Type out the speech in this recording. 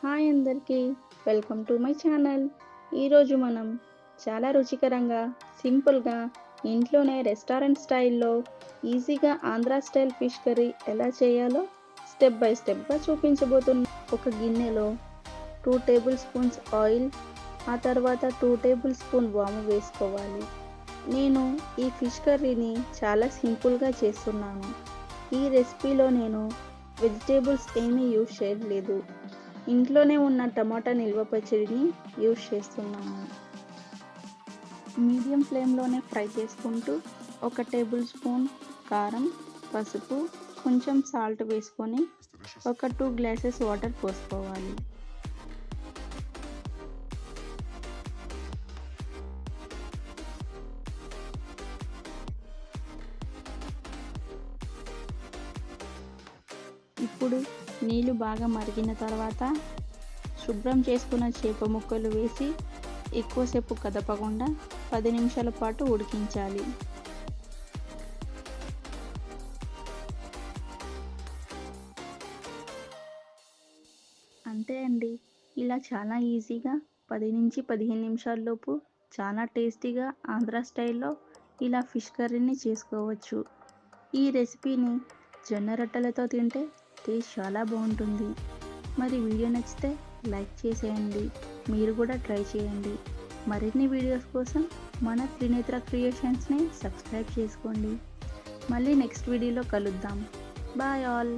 Hi అందరికీ, welcome to my channel. ఈరోజు మనం చాలా రుచికరంగా, సింపుల్గా ఇంట్లోనే రెస్టారెంట్ స్టైల్లో ఈజీగా ఆంధ్ర స్టైల్ ఫిష్ కర్రీ ఎలా చేయాలో స్టెప్ బై స్టెప్గా చూపించబోతున్నాను. ఒక గిన్నెలో 2 టేబుల్ స్పూన్స్ ఆయిల్, ఆ తర్వాత 2 టేబుల్ స్పూన్ వాము వేసుకోవాలి. నేను ఈ ఫిష్ కర్రీని చాలా సింపుల్గా చేస్తున్నాను. ఈ రెసిపీలో నేను వెజిటేబుల్స్ ఏమీ యూజ్ చేయలేదు. ఇంట్లోనే ఉన్న టమాటా నిల్వ పచ్చడిని యూజ్ చేస్తున్నాను. మీడియం ఫ్లేమ్లోనే ఫ్రై చేసుకుంటూ 1 టేబుల్ స్పూన్ కారం, పసుపు, కొంచెం సాల్ట్ వేసుకొని ఒక 2 గ్లాసెస్ వాటర్ పోసుకోవాలి. ఇప్పుడు నీళ్ళు బాగా మరిగిన తర్వాత శుభ్రం చేసుకున్న చేప ముక్కలు వేసి ఎక్కువసేపు కదపకుండా 10 నిమిషాల పాటు ఉడికించాలి. అంతే అండి, ఇలా చాలా ఈజీగా 10 నుంచి 15 నిమిషాల్లోపు చాలా టేస్టీగా ఆంధ్ర స్టైల్లో ఇలా ఫిష్ కర్రీని చేసుకోవచ్చు. ఈ రెసిపీని జొన్న రొట్టెలతో తింటే టేస్ట్ చాలా బాగుంటుంది. మరి వీడియో నచ్చితే లైక్ చేసేయండి, మీరు కూడా ట్రై చేయండి. మరిన్ని వీడియోస్ కోసం మన త్రినేత్ర క్రియేషన్స్ని సబ్స్క్రైబ్ చేసుకోండి. మళ్ళీ నెక్స్ట్ వీడియోలో కలుద్దాం. Bye all.